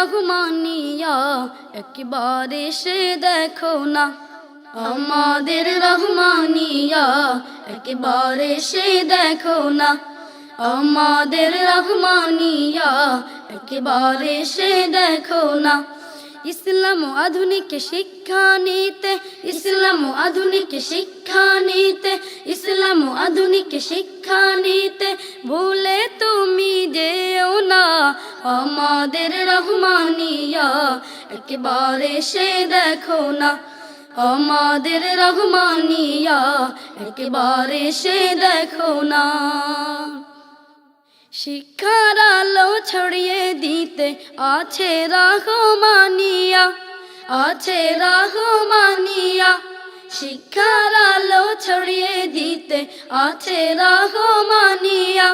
রহমানিয়া একবারে সে দেখো না, আমাদের রহমানিয়া একবারে সে দেখো না, আমাদের রহমানিয়া একবারে সে দেখো না। ইসলাম ও আধুনিক শিক্ষা নিতে, ইসলাম ও আধুনিক শিক্ষা নিতে, ইসলাম ও আধুনিক শিক্ষা নিতে ভুলে তুমি যেও না, আমাদের রহমানিয়া একবারে সে দেখো না, আমাদের রহমানিয়া একবারে সে দেখো না। শিক্ষার আলো ছড়িয়ে দিতে আছে রহমানিয়া, আছে রহমানিয়া, শিক্ষার আলো ছড়িয়ে দিতে আছে রহমানিয়া,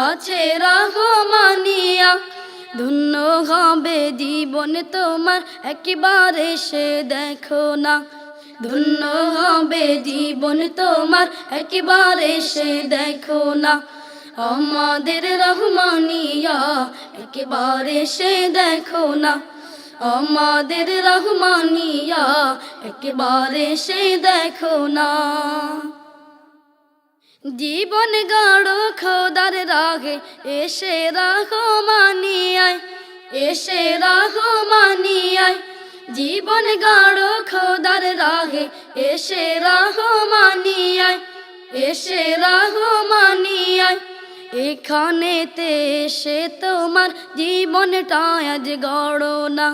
আছে রহমানিয়া। ধন্য হবে জীবন তোমার একবারে সে দেখো না, ধন্য হবে জীবন তোমার একবারে সে দেখো না, আমাদের রহমানিয়া একবারে সে দেখো না, আমাদের রহমানিয়া একবারে সে দেখো না। জীবন গাড়ো খোদার রাগে এসে রহমানিয়ায়, এসে রহমানিয়ায়, জীবন গাড়ো খোদার রাগে এসে রহমানিয়ায়, এসে রহমানিয়ায়। এখানেতে এসে তোমার জীবনটা আজ গড়ো না,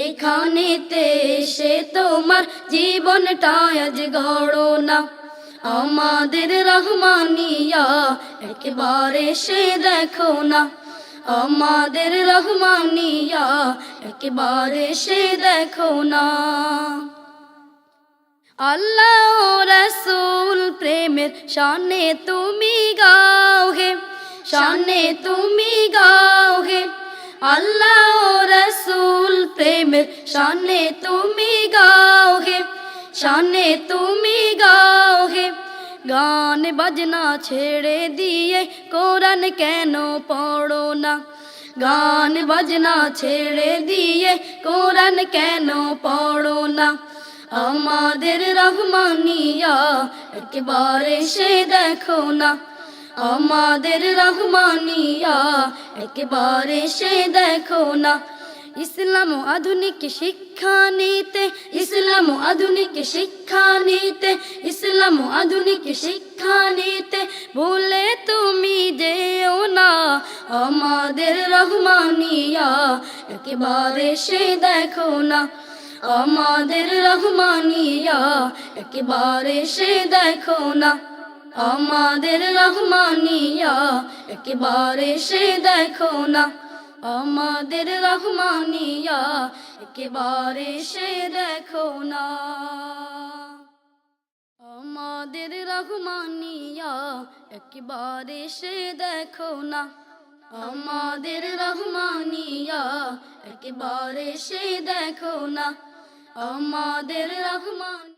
এখানেতে এসে তোমার জীবনটা আজ গড়ো না, আমাদের রহমানিয়া একবারে সে দেখো না, আমাদের রহমানিয়া একবারে সে দেখো না। আল্লাহ ও রাসূল প্রেমের শানে তুমি গাও হে, শানে তুমি গাও হে, আল্লাহ ও রাসূল প্রেমের শানে তুমি গাও হে, শানে তুমি গাও হে। গান বাজনা ছেড়ে দিয়ে কোরআন কেন পড়ো না, গান বাজনা ছেড়ে দিয়ে কোরআন কেন পড়ো না, আমাদের রহমানিয়া একবারে সে দেখো না, আমাদের রহমানিয়া একবারে সে দেখো না। ইসলাম ও আধুনিক শিক্ষা নিতে, ইসলাম ও আধুনিক শিক্ষা নিতে, ইসলাম ও আধুনিক শিক্ষা নিতে ভুলে তুমি যেও না, আমাদের রহমানিয়া একবারে সে দেখো না, আমাদের রহমানিয়া একবারে সে দেখো না, আমাদের রহমানিয়া একবারে সে দেখো না, আমাদের রহমানিয়া একবারে সে দেখো না, আমাদের রহমানিয়া একবারে সে দেখো না, আমাদের রহমানিয়া একবারে সে দেখো না, আমাদের রহমান।